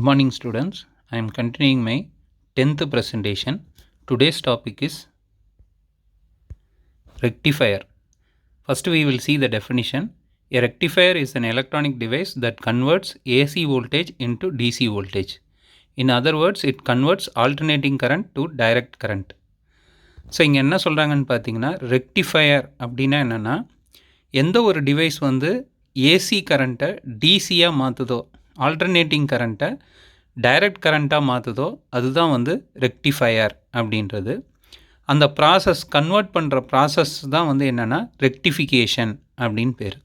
morning students. I am continuing my 10th presentation. Today's topic is rectifier. First we will see the definition. A rectifier is an electronic device that converts AC voltage into DC voltage. In other words, it converts alternating current to direct current. So இங்கே என்ன சொல்கிறாங்கன்னு பார்த்தீங்கன்னா, rectifier அப்படின்னா என்னென்னா, எந்த ஒரு device வந்து AC கரண்ட்டை டிசியாக மாற்றுதோ, ஆல்டர்னேட்டிங் கரண்ட்டை டைரக்ட் கரண்ட்டாக மாற்றுதோ, அதுதான் வந்து ரெக்டிஃபயர் அப்படின்றது. அந்த ப்ராசஸ் கன்வெர்ட் பண்ணுற ப்ராசஸ் தான் வந்து என்னென்னா ரெக்டிஃபிகேஷன் அப்படின்னு பேர்.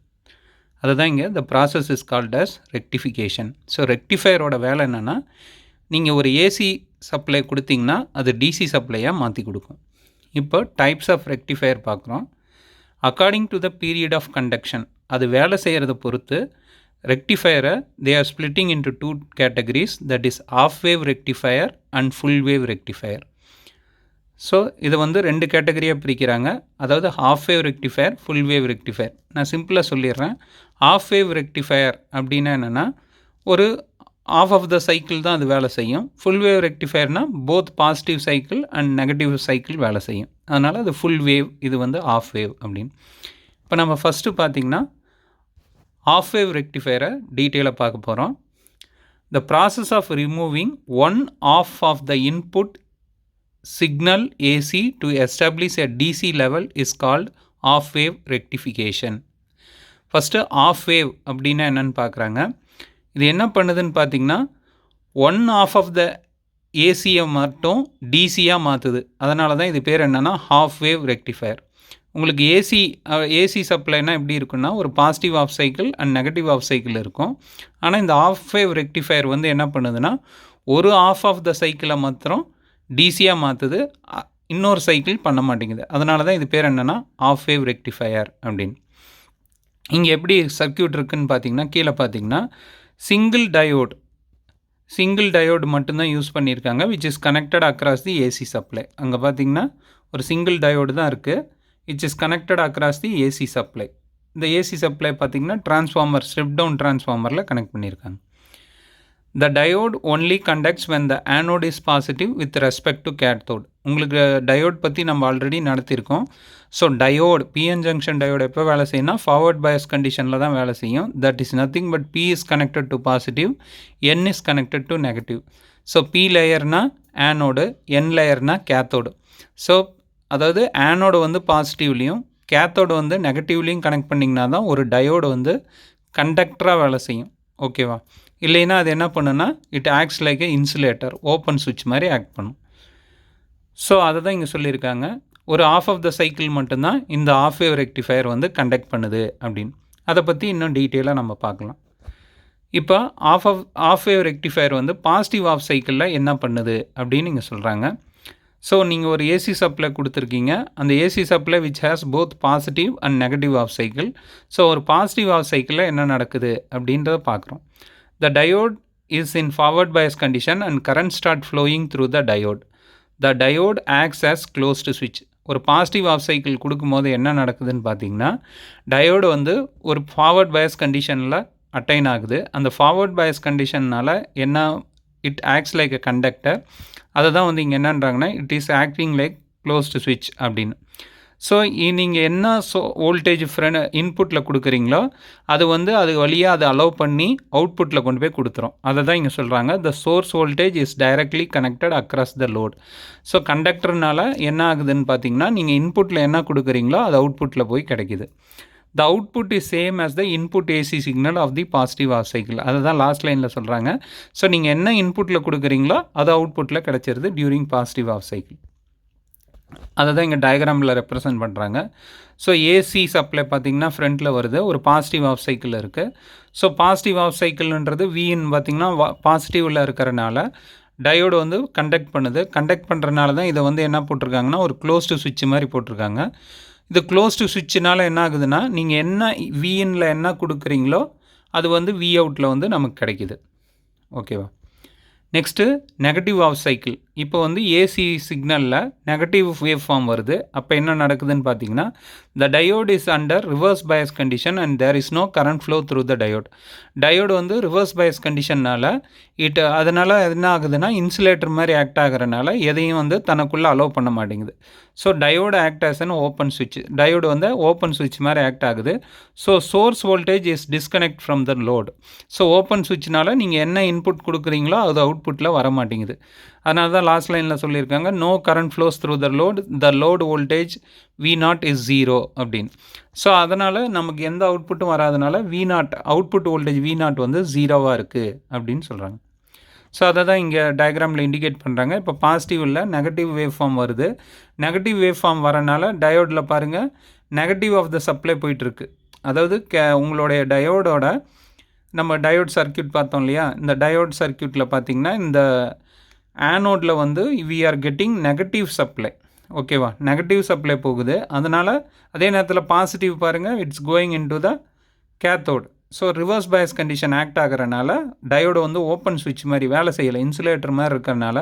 அதுதான் இங்கே the process is called as rectification. So ரெக்டிஃபயரோட வேலை என்னென்னா, நீங்கள் ஒரு ஏசி சப்ளை கொடுத்தீங்கன்னா அது டிசி சப்ளையாக மாற்றி கொடுக்கும். இப்போ டைப்ஸ் ஆஃப் ரெக்டிஃபயர் பார்க்குறோம். According to the period of conduction, அது வேலை செய்கிறத பொறுத்து ரெக்டிஃபயரை they are splitting into two categories, that is half wave rectifier and full wave rectifier. So இதை வந்து ரெண்டு கேட்டகரியாக பிரிக்கிறாங்க. அதாவது half wave rectifier, full wave rectifier. நான் சிம்பிளாக சொல்லிடுறேன். ஆஃப் வேவ் ரெக்டிஃபயர் அப்படின்னா என்னென்னா, ஒரு ஆஃப் த சைக்கிள் தான் அது வேலை செய்யும். ஃபுல் வேவ் ரெக்டிஃபயர்னால் both positive cycle and negative cycle வேலை செய்யும். அதனால் அது ஃபுல் வேவ், இது வந்து ஆஃப் வேவ் அப்படின்னு. இப்போ நம்ம ஃபஸ்ட்டு பார்த்திங்கன்னா ஆஃப் வேவ் ரெக்டிஃபயரை டீட்டெயிலாக பார்க்க போகிறோம். The process of removing one half of the input signal AC to establish a DC level is called half wave rectification. First half wave அப்படின்னா என்னென்னு பார்க்குறாங்க. இது என்ன பண்ணுதுன்னு பார்த்திங்கன்னா, ஒன் ஆஃப் த ஏசியை மட்டும் டிசியாக மாற்றுது. அதனால தான் இது பேர் என்னென்னா ஹாஃப் வேவ் ரெக்டிஃபயர். உங்களுக்கு ஏசி சப்ளைனா எப்படி இருக்குன்னா, ஒரு positive half cycle and negative half cycle இருக்கும். ஆனால் இந்த ஆஃப் வேவ் ரெக்டிஃபயர் வந்து என்ன பண்ணுதுன்னா, ஒரு ஆஃப் த சைக்கிளை மாத்திரம் டிசியாக மாற்றுது, இன்னொரு சைக்கிள் பண்ண மாட்டேங்குது. அதனால தான் இது பேர் என்னென்னா ஆஃப் வேவ் ரெக்டிஃபயர் அப்படின்னு. இங்கே எப்படி சர்க்யூட் இருக்குதுன்னு பார்த்தீங்கன்னா, கீழே பார்த்தீங்கன்னா சிங்கிள் டயோடு மட்டும்தான் யூஸ் பண்ணியிருக்காங்க, which is connected across the AC supply. அங்கே பார்த்தீங்கன்னா ஒரு சிங்கிள் டயோடு தான் இருக்குது, which is connected across the AC supply. இந்த ஏசி சப்ளை பார்த்தீங்கன்னா டிரான்ஸ்ஃபார்மர், ஸ்டெப் டவுன் டிரான்ஸ்ஃபார்மரில் கனெக்ட் பண்ணியிருக்காங்க. The diode only conducts when the anode is positive with respect to cathode. உங்களுக்கு diode பற்றி நம்ம ஆல்ரெடி நடத்தியிருக்கோம். So diode, PN junction diode எப்போ வேலை செய்யணும்னா ஃபார்வர்ட் பயஸ் கண்டிஷனில் தான் வேலை செய்யும். That is nothing but P is connected to positive, N is connected to negative. So P லேயர்னா ஆனோடு, என் லேயர்னா கேத்தோடு. ஸோ அதாவது ஆனோடு வந்து பாசிட்டிவ்லேயும் கேத்தோடு வந்து நெகட்டிவ்லேயும் கனெக்ட் பண்ணிங்கன்னா தான் ஒரு டயோடு வந்து கண்டக்டராக வேலை செய்யும். ஓகேவா? இல்லைன்னா அது என்ன பண்ணுன்னா, it acts like a insulator, open சுவிட்ச் மாதிரி ஆக்ட் பண்ணும். ஸோ அதை தான் இங்கே சொல்லியிருக்காங்க. ஒரு ஆஃப் த சைக்கிள் மட்டும்தான் இந்த ஆஃப் வேவ் ரெக்டிஃபயர் வந்து கண்டக்ட் பண்ணுது அப்படின்னு. அதை பற்றி இன்னும் டீட்டெயிலாக நம்ம பார்க்கலாம். இப்போ ஆஃப் வேவ் ரெக்டிஃபயர் வந்து பாசிட்டிவ் ஆஃப் சைக்கிளில் என்ன பண்ணுது அப்படின்னு இங்கே சொல்கிறாங்க. ஸோ நீங்கள் ஒரு ஏசி சப்ளை கொடுத்துருக்கீங்க. அந்த AC supply which has both positive and negative half cycle. So ஒரு பாசிட்டிவ் ஆஃப் சைக்கிளில் என்ன நடக்குது அப்படின்றத பார்க்குறோம். The diode is in forward bias condition and current start flowing through the diode. The diode acts as closed switch. ஒரு positive half cycle கொடுக்கும்போது என்ன நடக்குதுன்னு பார்த்தீங்கன்னா, டயோடு வந்து ஒரு ஃபார்வர்ட் பயஸ் கண்டிஷனில் அட்டைன் ஆகுது. அந்த ஃபார்வர்ட் பயஸ் கண்டிஷன்னால் என்ன, it acts like a conductor. அதை தான் வந்து இங்கே என்னன்றாங்கன்னா, it is acting like closed ஸ்விட்ச் அப்படின்னு. ஸோ நீங்கள் என்ன வோல்டேஜ் இன்புட்டில் கொடுக்குறீங்களோ அது வந்து அது வழியாக அதை அலோவ் பண்ணி அவுட்புட்டில் கொண்டு போய் கொடுத்துரும். அதை தான் இங்கே சொல்கிறாங்க, the source voltage is directly connected across the load. So கண்டக்டர்னால என்ன ஆகுதுன்னு பார்த்தீங்கன்னா, நீங்கள் இன்புட்டில் என்ன கொடுக்குறீங்களோ அது அவுட்புட்டில் போய் கிடைக்கிது. The output is same as the input AC signal of the positive half cycle. அதை தான் லாஸ்ட் லைனில் சொல்கிறாங்க. ஸோ நீங்கள் என்ன இன்புட்டில் கொடுக்குறீங்களோ அது அவுட்புட்டில் கிடச்சிருது டியூரிங் பாசிட்டிவ் ஆஃப் சைக்கிள். அதை தான் இங்கே டயக்ராமில் ரெப்ரசன்ட் பண்ணுறாங்க. ஸோ ஏசி சப்ளை பார்த்திங்கன்னா ஃப்ரண்ட்டில் வருது, ஒரு பாசிட்டிவ் ஆஃப் சைக்கிள் இருக்குது. ஸோ பாசிட்டிவ் ஆஃப் சைக்கிள்ன்றது வின் பார்த்திங்கன்னா பாசிட்டிவில் இருக்கிறனால டயோடு வந்து கண்டக்ட் பண்ணுது. கண்டக்ட் பண்ணுறதுனால தான் இதை வந்து என்ன போட்டிருக்காங்கன்னா, ஒரு க்ளோஸ்டு சுவிட்ச் மாதிரி போட்டிருக்காங்க. இது க்ளோஸ்டு சுவிட்சினால் என்ன ஆகுதுன்னா, நீங்கள் என்ன விஇனில் என்ன கொடுக்குறீங்களோ அது வந்து வி அவுட்டில் வந்து நமக்கு கிடைக்கிது. ஓகேவா? Next negative half cycle. இப்போ வந்து ஏசி சிக்னலில் நெகட்டிவ் வேவ் ஃபார்ம் வருது. அப்போ என்ன நடக்குதுன்னு பார்த்தீங்கன்னா, the diode is under reverse bias condition and there is no current flow through the diode. Diode வந்து ரிவர்ஸ் பயஸ் கண்டிஷன்னால் அதனால் என்ன ஆகுதுன்னா, இன்சுலேட்டர் மாதிரி ஆக்ட் ஆகிறனால எதையும் வந்து தனக்குள்ளே அலோவ் பண்ண மாட்டேங்குது. So diode act as an open சுவிட்ச். டயோடு வந்து ஓப்பன் சுவிட்ச் மாதிரி ஆக்ட் ஆகுது. So source voltage is disconnect from the load. So open சுவிட்ச்னால நீங்கள் என்ன இன்புட் கொடுக்குறீங்களோ அது அவுட்புட்டில் வர மாட்டேங்குது. அதனால தான் லாஸ்ட் லைனில் சொல்லியிருக்காங்க, no current flows through the load voltage V0 is 0 அப்படின்னு. ஸோ அதனால் நமக்கு எந்த அவுட்புட்டும் வராதனால V0 அவுட்புட் வோல்டேஜ் V0 வந்து 0வாக இருக்குது அப்படின்னு சொல்கிறாங்க. ஸோ அதை தான் இங்கே டயக்ராமில் இண்டிகேட் பண்ணுறாங்க. இப்போ பாசிட்டிவ் இல்லை, நெகட்டிவ் வேவ் ஃபார்ம் வருது. நெகட்டிவ் வேவ் ஃபார்ம் வரனால டயோடில் பாருங்கள், நெகட்டிவ் ஆஃப் த சப்ளை போயிட்டுருக்கு. அதாவது உங்களுடைய டயோடோட நம்ம டயோட் சர்க்கியூட் பார்த்தோம் இல்லையா, இந்த டயோட் சர்க்கியூட்டில் பார்த்திங்கன்னா இந்த ஆனோடில் வந்து we are getting negative supply. ஓகேவா, நெகட்டிவ் சப்ளை போகுது. அதனால் அதே நேரத்தில் பாசிட்டிவ் பாருங்கள், it's going into the cathode. So reverse bias condition act ஆகிறனால டயோடு வந்து ஓப்பன் சுவிட்ச் மாதிரி வேலை செய்யலை, இன்சுலேட்டர் மாதிரி இருக்கிறனால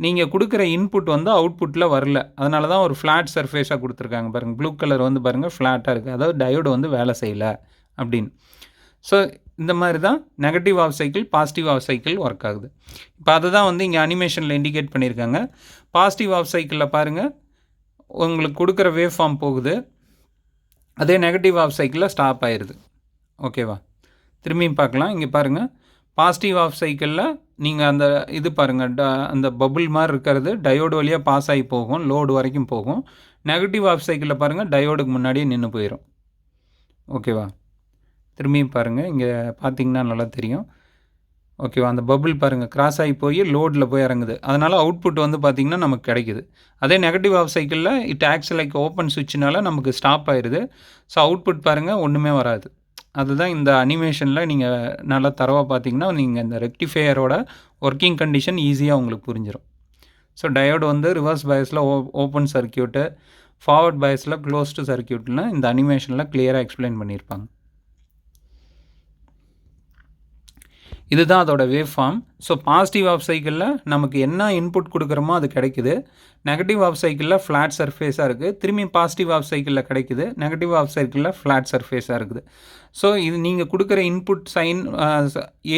நீங்கள் கொடுக்குற இன்புட் வந்து அவுட்புட்டில் வரல. அதனால தான் ஒரு ஃப்ளாட் சர்ஃபேஸாக கொடுத்துருக்காங்க பாருங்கள். ப்ளூ கலர் வந்து பாருங்கள் ஃப்ளாட்டாக இருக்குது, அதாவது டயோடு வந்து வேலை செய்யலை அப்படின்னு. ஸோ இந்த மாதிரி தான் negative half cycle, positive half cycle work ஆகுது. இப்போ அதை தான் வந்து இங்கே அனிமேஷனில் இண்டிகேட் பண்ணியிருக்காங்க. பாசிட்டிவ் ஆஃப் சைக்கிளில் பாருங்கள், உங்களுக்கு கொடுக்குற வேவ் ஃபார்ம் போகுது. அதே நெகட்டிவ் ஆஃப் சைக்கிளில் ஸ்டாப் ஆயிடுது. ஓகேவா, திரும்பியும் பார்க்கலாம். இங்கே பாருங்கள், பாசிட்டிவ் ஆஃப் சைக்கிளில் நீங்கள் அந்த இது பாருங்கள், அந்த பபுள் மாதிரி இருக்கிறது டயோடு வழியாக பாஸ் ஆகி போகும், லோடு வரைக்கும் போகும். நெகட்டிவ் ஆஃப் சைக்கிளில் பாருங்கள், டயோடுக்கு முன்னாடியே நின்று போயிடும். ஓகேவா, திரும்பியும் பாருங்கள், இங்கே பார்த்தீங்கன்னா நல்லா தெரியும். ஓகேவா, அந்த பபுள் பாருங்கள் கிராஸ் ஆகி போய் லோடில் போய் இறங்குது. அதனால் அவுட்புட் வந்து பார்த்திங்கன்னா நமக்கு கிடைக்குது. அதே நெகட்டிவ் ஆஃப் சைக்கிளில் இட் ஆக்ட்ஸ் லைக் ஓப்பன் சுவிட்ச்னால நமக்கு ஸ்டாப் ஆயிடுது. ஸோ அவுட்புட் பாருங்கள் ஒன்றுமே வராது. அதுதான் இந்த அனிமேஷனில் நீங்கள் நல்லா தரவாக பார்த்தீங்கன்னா நீங்கள் இந்த ரெக்டிஃபையரோட ஒர்க்கிங் கண்டிஷன் ஈஸியாக உங்களுக்கு புரிஞ்சிடும். ஸோ டயோடு வந்து ரிவர்ஸ் பயஸில் ஓப்பன் சர்க்கியூட்டு, ஃபார்வர்ட் பயஸில் க்ளோஸ்டு சர்க்கியூட்னு இந்த அனிமேஷனில் கிளியராக எக்ஸ்பிளைன் பண்ணியிருப்பாங்க. இதுதான் அதோட wave form. So positive half சைக்கிளில் நமக்கு என்ன இன்புட் கொடுக்குறோமோ அது கிடைக்குது. நெகட்டிவ் ஆஃப் சைக்கிளில் ஃப்ளாட் சர்ஃபேஸாக இருக்குது. திரும்பி பாசிட்டிவ் ஆஃப் சைக்கிளில் கிடைக்குது. நெகட்டிவ் ஆஃப் சைக்கிளில் ஃப்ளாட் சர்ஃபேஸாக இருக்குது. ஸோ இது நீங்கள் கொடுக்குற இன்புட் சைன்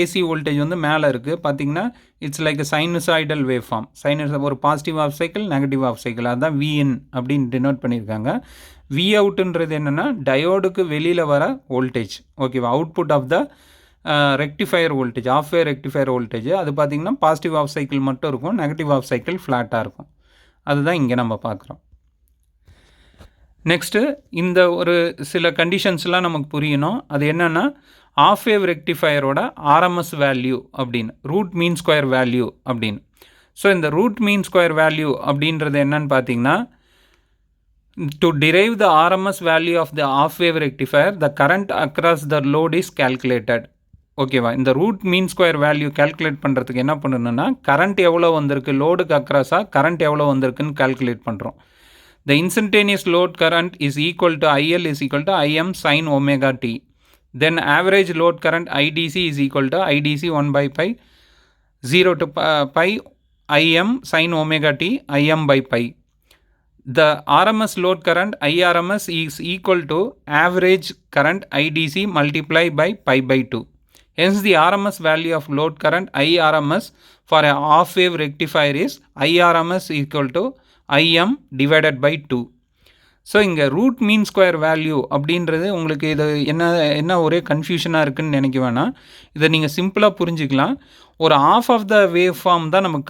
ஏசி வோல்டேஜ் வந்து மேலே இருக்குது. பார்த்தீங்கன்னா it's like sinusoidal wave form. ஒரு positive half cycle, negative half cycle, அதுதான் Vin அப்படின்னு டினோட் பண்ணியிருக்காங்க. வி அவுட்டுன்றது என்னென்னா டயோடுக்கு வெளியில் வர வோல்டேஜ். ஓகேவா, output of the rectifier voltage, half wave rectifier voltage. அது பார்த்திங்கன்னா பாசிட்டிவ் ஆஃப் சைக்கிள் மட்டும் இருக்கும், நெகட்டிவ் ஆஃப் சைக்கிள் ஃப்ளாட்டாக இருக்கும். அதுதான் இங்கே நம்ம பார்க்குறோம். நெக்ஸ்ட்டு இந்த ஒரு சில கண்டிஷன்ஸ்லாம் நமக்கு புரியணும். அது என்னென்னா ஆஃப் வேவ் ரெக்டிஃபையரோட ஆர்எம்எஸ் வேல்யூ அப்படின்னு, ரூட் மீன் ஸ்கொயர் வேல்யூ அப்படின்னு. ஸோ இந்த ரூட் மீன் ஸ்கொயர் வேல்யூ அப்படின்றது என்னன்னு பார்த்தீங்கன்னா, to derive the RMS value of the off wave rectifier, the current across the load is calculated. ஓகேவா, இந்த root mean square value calculate பண்ணுறதுக்கு என்ன பண்ணணும்னா, கரண்ட் எவ்வளோ வந்திருக்கு, லோடுக்கு அக்ராஸாக கரண்ட் எவ்வளோ வந்திருக்குன்னு கால்குலேட் பண்ணுறோம். The instantaneous load current is equal to IL is equal to IM sin omega t. Then average load current IDC is equal to IDC 1 by pi 0 to pi IM sin omega t IM by pi. The RMS load current IRMS is equal to average current IDC multiplied by pi by 2. Hence the RMS value of load current IRMS for a half wave rectifier is IRMS equal to IM divided by 2. So இங்கே root mean square value அப்படின்றது உங்களுக்கு இது என்ன ஒரே கன்ஃபியூஷனாக இருக்குதுன்னு நினைக்க வேணாம். இதை நீங்கள் சிம்பிளாக புரிஞ்சிக்கலாம். ஒரு ஆஃப் த வேவ் ஃபார்ம் தான் நமக்கு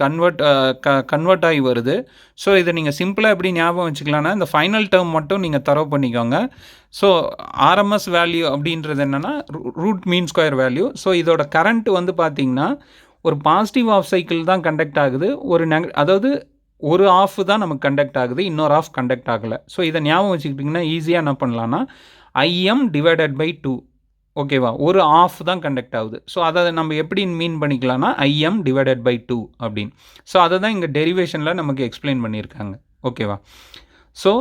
கன்வெர்ட் ஆகி வருது. ஸோ இதை நீங்கள் சிம்பிளாக எப்படி ஞாபகம் வச்சுக்கலான்னா, இந்த ஃபைனல் டேர்ம் மட்டும் நீங்கள் தரவு பண்ணிக்கோங்க. ஸோ ஆர்எம்எஸ் வேல்யூ அப்படின்றது என்னென்னா root mean square value. So இதோட கரண்ட் வந்து பார்த்திங்கன்னா ஒரு பாசிட்டிவ் ஆஃப் சைக்கிள் தான் கண்டக்ட் ஆகுது, அதாவது ஒரு ஆஃப் தான் நமக்கு கண்டக்ட் ஆகுது, இன்னொரு ஆஃப் கண்டக்ட் ஆகலை. ஸோ இதை ஞாபகம் வச்சுக்கிட்டிங்கன்னா ஈஸியாக என்ன பண்ணலான்னா IM டிவைடட் பை 2. ஓகேவா, ஒரு ஆஃப் தான் கண்டக்ட் ஆகுது. ஸோ அதை நம்ம எப்படி மீன் பண்ணிக்கலாம்னா IM டிவைடட் பை 2 அப்படின்னு. ஸோ அதை தான் இங்கே டெரிவேஷனில் நமக்கு எக்ஸ்பிளைன் பண்ணியிருக்காங்க. ஓகேவா, so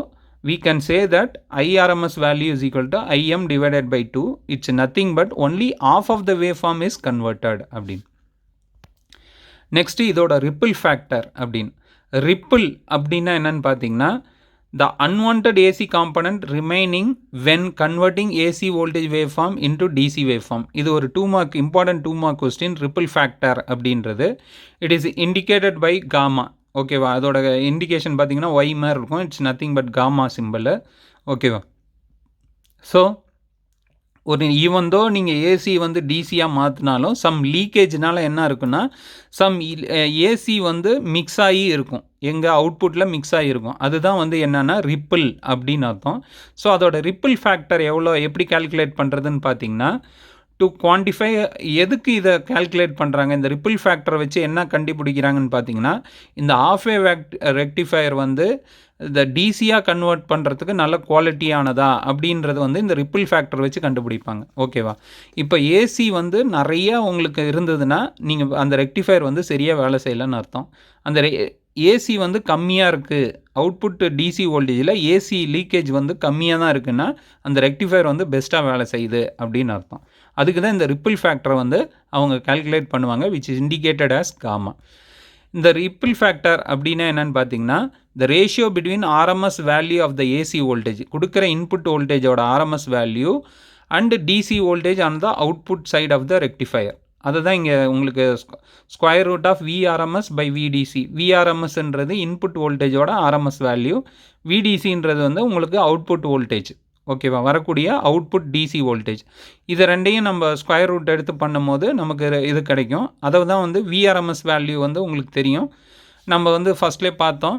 we can say that IRMS value is equal to IM divided by 2. It's nothing but only half of the waveform is converted அப்படின்னு. நெக்ஸ்ட்டு இதோட ரிப்பிள் ஃபேக்டர் அப்படின்னு. ரிப்பிள் அப்படின்னா என்னன்னு பார்த்தீங்கன்னா, the unwanted AC component remaining when converting AC voltage waveform into DC waveform. இது ஒரு 2 mark important 2 mark question, ripple factor அப்படின்றது. It is indicated by gamma. ஓகேவா, அதோட இண்டிகேஷன் பார்த்தீங்கன்னா ஒய் மாதிரி இருக்கும். It's nothing but gamma symbol. ஓகேவா, so ஒரு ஈவன் தோ நீங்கள் ஏசி வந்து டிசியாக மாற்றினாலும் சம் லீக்கேஜ்னால என்ன இருக்குன்னா, சம் ஏசி வந்து மிக்ஸ் ஆகி இருக்கும், எங்கள் அவுட்புட்டில் மிக்ஸ் ஆகிருக்கும். அதுதான் வந்து என்னென்னா ரிப்பிள் அப்படின்னு அர்த்தம். ஸோ அதோட ரிப்பிள் ஃபேக்டர் எப்படி கால்குலேட் பண்ணுறதுன்னு பார்த்தீங்கன்னா, டு குவான்டிஃபை எதுக்கு இதை கால்குலேட் பண்ணுறாங்க, இந்த ரிப்பிள் ஃபேக்டரை வச்சு என்ன கண்டுபிடிக்கிறாங்கன்னு பார்த்தீங்கன்னா, இந்த ஆஃப் வேவ் ரெக்டிஃபையர் வந்து இந்த டிசியாக கன்வெர்ட் பண்ணுறதுக்கு நல்ல குவாலிட்டியானதா அப்படின்றது வந்து இந்த ரிப்பிள் ஃபேக்டர் வச்சு கண்டுபிடிப்பாங்க. ஓகேவா, இப்போ ஏசி வந்து நிறையா உங்களுக்கு இருந்ததுன்னா நீங்கள் அந்த ரெக்டிஃபையர் வந்து சரியாக வேலை செய்யலைன்னு அர்த்தம். அந்த ஏசி வந்து கம்மியாக இருக்குது, அவுட்புட் டிசி வோல்டேஜில் ஏசி லீக்கேஜ் வந்து கம்மியாக தான் இருக்குன்னா அந்த ரெக்டிஃபையர் வந்து பெஸ்ட்டாக வேலை செய்யுது அப்படின்னு அர்த்தம். அதுக்கு தான் இந்த ரிப்பிள் ஃபேக்டரை வந்து அவங்க கால்குலேட் பண்ணுவாங்க, which is indicated as gamma. இந்த ரிப்பிள் ஃபேக்டர் அப்படின்னா என்னென்னு பார்த்தீங்கன்னா, the ratio between RMS value of the AC voltage, கொடுக்குற இன்புட் வோல்டேஜோட RMS value and DC voltage on the output side of the rectifier. அதை தான் இங்கே உங்களுக்கு square root of VRMS by VDC. விஆர்எம்எஸ்ன்றது இன்புட் வோல்டேஜோட ஆர்எம்எஸ் வேல்யூ, விடிசின்றது வந்து உங்களுக்கு அவுட்புட் வோல்டேஜ். ஓகேவா, வரக்கூடிய அவுட்புட் டிசி வோல்டேஜ். இது ரெண்டையும் நம்ம ஸ்கொயர் ரூட் எடுத்து பண்ணும்போது நமக்கு இது கிடைக்கும். அதை தான் வந்து விஆர்எம்எஸ் வேல்யூ வந்து உங்களுக்கு தெரியும். நம்ம வந்து ஃபஸ்ட்லேயே பார்த்தோம்,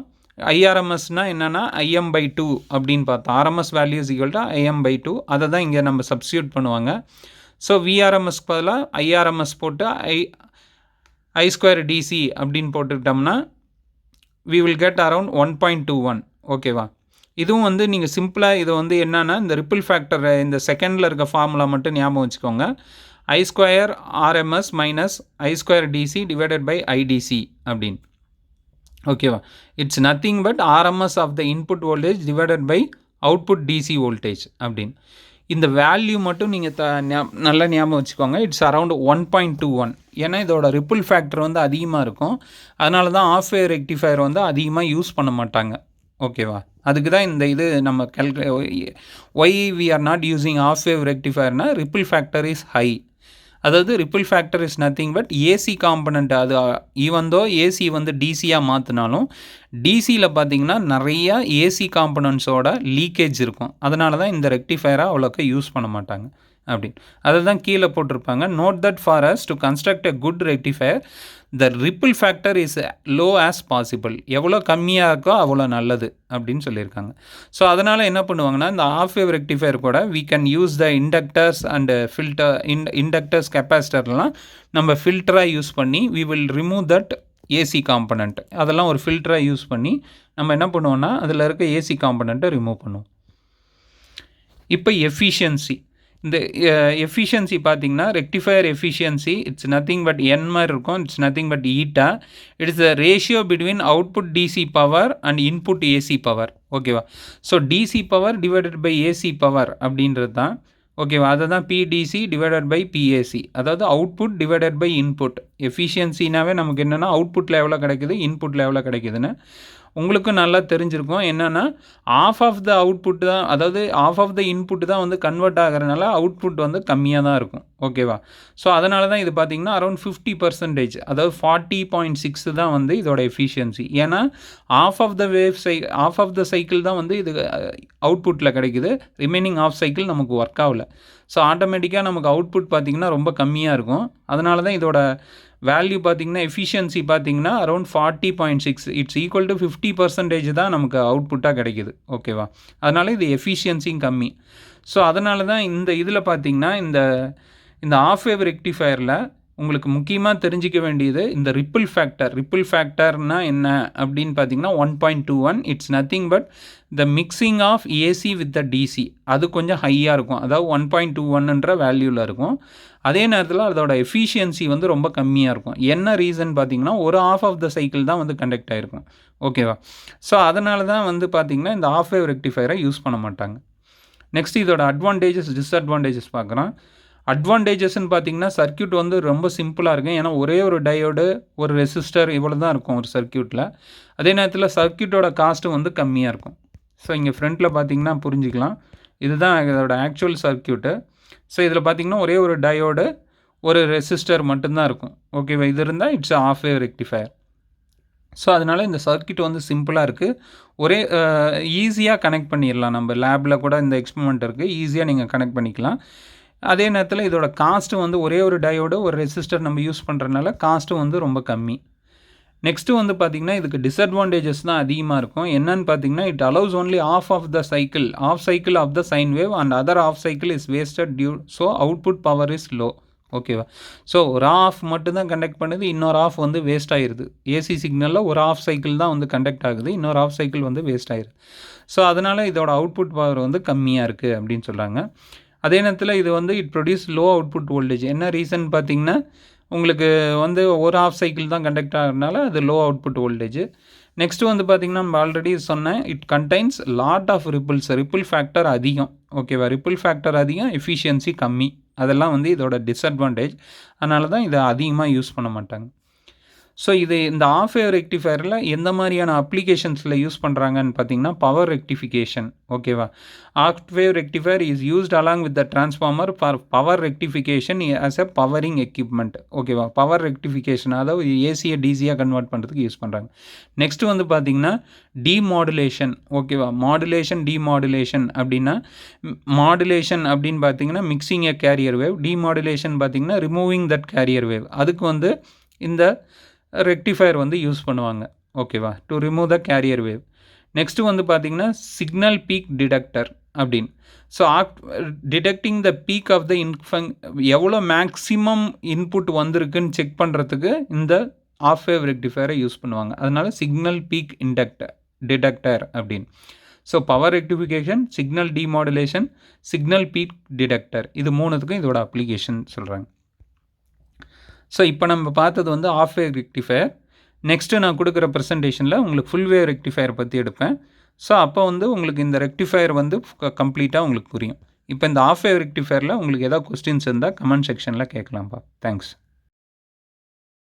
ஐஆர்எம்எஸ்னால் என்னென்னா IM/2 அப்படின்னு பார்த்தோம். RMS value is equal to IM/2. அதை தான் இங்கே நம்ம சப்ஸ்டியூட் பண்ணுவாங்க. ஸோ விஆர்எம்எஸ்க்கு பதிலாக ஐஆர்எம்எஸ் போட்டு I² DC அப்படின்னு போட்டுக்கிட்டோம்னா we will get around 1.21. ஓகேவா, இதுவும் வந்து நீங்கள் சிம்பிளாக இதை வந்து என்னென்னா இந்த ரிப்பிள் ஃபேக்டர் இந்த செகண்டில் இருக்க ஃபார்முலா மட்டும் ஞாபகம் வச்சுக்கோங்க. I² RMS minus I² DC divided by IDC அப்படின்னு. ஓகேவா, it's nothing but RMS of the input voltage divided by output DC voltage அப்படின்னு. இந்த வேல்யூ மட்டும் நீங்கள் நல்லா ஞாபகம் வச்சுக்கோங்க. It's around 1.21. ஏன்னா இதோட ரிப்பிள் ஃபேக்டர் வந்து அதிகமாக இருக்கும். அதனால தான் ஆஃப் வேவ் ரெக்டிஃபையர் வந்து அதிகமாக யூஸ் பண்ண மாட்டாங்க. ஓகேவா, அதுக்கு தான் இந்த இது நம்ம why we are not using half wave ரெக்டிஃபையர்னா ரிப்பிள் ஃபேக்டர் இஸ் ஹை. அதாவது ripple factor is nothing but AC component. அது ஈவன் தோ ஏசி வந்து டிசியாக மாற்றினாலும் டிசியில் பார்த்தீங்கன்னா நிறையா ஏசி காம்பனண்ட்ஸோட லீக்கேஜ் இருக்கும். அதனால தான் இந்த ரெக்டிஃபையரை அவ்வளோக்கா யூஸ் பண்ண மாட்டாங்க அப்படின்னு. அதை தான் கீழே போட்டிருப்பாங்க, note that for as to construct a good rectifier the ripple factor is low as possible. எவ்வளோ கம்மியாக இருக்கோ அவ்வளோ நல்லது அப்படின்னு சொல்லியிருக்காங்க. ஸோ அதனால் என்ன பண்ணுவாங்கன்னா, இந்த ஆஃப் வேவ் ரெக்டிஃபையர் கூட we can use the inductors and filter inductors கெப்பாசிட்டர்லாம் நம்ம ஃபில்டராக யூஸ் பண்ணி we will remove that AC component. அதெல்லாம் ஒரு ஃபில்டராக யூஸ் பண்ணி நம்ம என்ன பண்ணுவோம்னா அதில் இருக்க ஏசி காம்பனண்ட்டை ரிமூவ் பண்ணுவோம். இப்போ எஃபிஷியன்சி, இந்த எஃபிஷியன்சி பார்த்திங்கன்னா rectifier efficiency it's nothing but N மாதிரி இருக்கும். It's nothing but eta. It's the ratio between output DC power and input AC power. ஓகேவா, so DC power divided by AC power அப்படின்றது தான். ஓகேவா, அதை தான் பிடிசி டிவைடட் பை பிஏசி, அதாவது output divided by input. எஃபிஷியன்சினாவே நமக்கு என்னென்னா அவுட்புட்டில் எவ்வளோ கிடைக்குது, இன்புட்டில் எவ்வளோ கிடைக்குதுன்னு உங்களுக்கும் நல்லா தெரிஞ்சிருக்கும். என்னென்னா ஆஃப் ஆஃப் த அவுட்புட் தான், அதாவது ஆஃப் ஆஃப் த இன்புட் தான் வந்து கன்வெர்ட் ஆகிறதுனால அவுட்புட் வந்து கம்மியாக தான் இருக்கும். ஓகேவா, ஸோ அதனால தான் இது பார்த்திங்கன்னா அரௌண்ட் 50%, அதாவது 40.6 தான் வந்து இதோட எஃபிஷியன்சி. ஏன்னா ஆஃப் ஆஃப் த சைக்கிள் தான் வந்து இது அவுட்புட்டில் கிடைக்குது, ரிமைனிங் ஆஃப் சைக்கிள் நமக்கு ஒர்க் ஆகலை. ஸோ ஆட்டோமேட்டிக்காக நமக்கு அவுட்புட் பார்த்திங்கன்னா ரொம்ப கம்மியாக இருக்கும். அதனால தான் இதோட வேல்யூ பார்த்திங்கன்னா எஃபிஷியன்சி பார்த்திங்கன்னா அரௌண்ட் 40.6. இட்ஸ் ஈக்குவல் டு 50% தான் நமக்கு அவுட்புட்டாக கிடைக்குது. ஓகேவா, அதனால் இது எஃபிஷியன்சியும் கம்மி. ஸோ அதனால தான் இந்த இதில் பார்த்திங்கன்னா இந்த ஆஃப் வேவ் ரெக்டிஃபையரில் உங்களுக்கு முக்கியமாக தெரிஞ்சிக்க வேண்டியது இந்த ரிப்பிள் ஃபேக்டர். ரிப்பிள் ஃபேக்டர்னால் என்ன அப்படின்னு பார்த்தீங்கன்னா 1.21. It's nothing but the mixing of AC with the DC. அது கொஞ்சம் ஹையாக இருக்கும், அதாவது 1.21ன்ற வேல்யூவில் இருக்கும். அதே நேரத்தில் அதோட எஃபிஷியன்சி வந்து ரொம்ப கம்மியாக இருக்கும். என்ன ரீசன் பார்த்தீங்கன்னா ஒரு ஆஃப் ஆஃப் த சைக்கிள் தான் வந்து கண்டக்ட் ஆகிருக்கும். ஓகேவா, ஸோ அதனால தான் வந்து பார்த்திங்கன்னா இந்த ஆஃப் வேவ் ரெக்டிஃபையரை யூஸ் பண்ண மாட்டாங்க. நெக்ஸ்ட் இதோட அட்வான்டேஜஸ் டிஸ்அட்வான்டேஜஸ் பார்க்குறோம். அட்வான்டேஜஸ்ன்னு பார்த்தீங்கன்னா, சர்க்யூட் வந்து ரொம்ப சிம்பிளாக இருக்கும். ஏன்னா ஒரே ஒரு டயோடு, ஒரு ரெசிஸ்டர் இவ்வளோ தான் இருக்கும் ஒரு சர்க்யூட்டில். அதே நேரத்தில் சர்க்யூட்டோட காஸ்ட்டும் வந்து கம்மியாக இருக்கும். ஸோ இங்கே ஃப்ரண்ட்டில் பார்த்தீங்கன்னா புரிஞ்சுக்கலாம். இதுதான் இதோட ஆக்சுவல் சர்க்யூட்டு. ஸோ இதில் பார்த்தீங்கன்னா ஒரே ஒரு டயோடு, ஒரு ரெசிஸ்டர் மட்டும்தான் இருக்கும். ஓகேவா? இது இருந்தால் it's half wave rectifier. So அதனால் இந்த சர்க்யூட் வந்து சிம்பிளாக இருக்குது. ஒரே ஈஸியாக கனெக்ட் பண்ணிடலாம். நம்ம லேபில் கூட இந்த எக்ஸ்பெரிமெண்ட் இருக்குது. ஈஸியாக நீங்கள் கனெக்ட் பண்ணிக்கலாம். அதே நேரத்தில் இதோட காஸ்ட்டு வந்து ஒரே ஒரு டயோடு, ஒரு ரெசிஸ்டர் நம்ம யூஸ் பண்ணுறதுனால காஸ்ட்டும் வந்து ரொம்ப கம்மி. நெக்ஸ்ட்டு வந்து பார்த்திங்கன்னா இதுக்கு டிஸ்அட்வான்டேஜஸ் தான் அதிகமாக இருக்கும். என்னன்னு பார்த்தீங்கன்னா, it allows only half cycle of the sine wave and other half cycle is wasted due so output power is low. ஓகேவா? ஸோ ஒரு ஆஃப் மட்டும்தான் கண்டக்ட் பண்ணுது, இன்னொரு ஆஃப் வந்து வேஸ்ட் ஆகிடுது. ஏசி சிக்னலில் ஒரு ஆஃப் சைக்கிள் தான் வந்து கண்டக்ட் ஆகுது, இன்னொரு ஆஃப் சைக்கிள் வந்து வேஸ்ட் ஆகிடுது. ஸோ அதனால் இதோட அவுட்புட் பவர் வந்து கம்மியாக இருக்குது அப்படின்னு சொல்கிறாங்க. அதே நேரத்தில் இது வந்து it produce low output voltage. என்ன ரீசன் பார்த்தீங்கன்னா, உங்களுக்கு வந்து ஒரு ஆஃப் சைக்கிள் தான் கண்டக்ட் ஆகிறதுனால அது லோ அவுட்புட் வோல்டேஜ். நெக்ஸ்ட்டு வந்து பார்த்திங்கன்னா, நம்ம ஆல்ரெடி சொன்னேன், it contains lot of ripple factor அதிகம். ஓகேவா? ரிப்பிள் ஃபேக்டர் அதிகம், எஃபிஷியன்சி கம்மி. அதெல்லாம் வந்து இதோட டிஸ்அட்வான்டேஜ். அதனால தான் இதை அதிகமாக யூஸ் பண்ண மாட்டாங்க. ஸோ இது இந்த ஆஃப் வேவ் ரெக்டிஃபையரில் எந்த மாதிரியான அப்ளிகேஷன்ஸில் யூஸ் பண்ணுறாங்கன்னு பார்த்தீங்கன்னா, பவர் ரெக்டிஃபிகேஷன். ஓகேவா? Half wave rectifier is used along with the transformer for power rectification as a powering equipment. ஓகேவா? பவர் ரெக்டிஃபிகேஷன், அதாவது ஏசியை டிசியாக கன்வெர்ட் பண்ணுறதுக்கு யூஸ் பண்ணுறாங்க. நெக்ஸ்ட்டு வந்து பார்த்தீங்கன்னா டிமாடுலேஷன். ஓகேவா? டிமாடுலேஷன் அப்படின்னா, மாடுலேஷன் அப்படின்னு பார்த்தீங்கன்னா mixing a carrier wave. Demodulation பார்த்தீங்கன்னா ரிமூவிங் தட் கேரியர் வேவ். அதுக்கு வந்து இந்த ரெக்டிஃபையர் வந்து யூஸ் பண்ணுவாங்க. ஓகேவா? To remove the carrier wave. Next வந்து பார்த்தீங்கன்னா சிக்னல் பீக் டிடெக்டர் அப்படின்னு. So detecting the peak of the எவ்வளோ மேக்ஸிமம் இன்புட் வந்திருக்குன்னு செக் பண்ணுறதுக்கு இந்த ஆஃப் வேவ் ரெக்டிஃபையரை யூஸ் பண்ணுவாங்க. அதனால சிக்னல் பீக் டிடெக்டர் அப்படின்னு. So power rectification, signal demodulation, signal peak detector, இது மூணுத்துக்கும் இதோட அப்ளிகேஷன் சொல்கிறாங்க. ஸோ இப்போ நம்ம பார்த்தது வந்து ஆஃப் வேவ் ரெக்டிஃபையர். நெக்ஸ்ட்டு நான் கொடுக்குற ப்ரெசன்டேஷனில் உங்களுக்கு ஃபுல் வேவ் ரெக்டிஃபையர் பற்றி எடுப்பேன். ஸோ அப்போ வந்து உங்களுக்கு இந்த ரெக்டிஃபையர் வந்து கம்ப்ளீட்டாக உங்களுக்கு புரியும். இப்போ இந்த ஆஃப் வேவ் ரெக்டிஃபையரில் உங்களுக்கு ஏதாவது கொஸ்டின்ஸ் இருந்தால் கமெண்ட் செக்ஷனில் கேட்கலாம்ப்பா. தேங்க்ஸ்.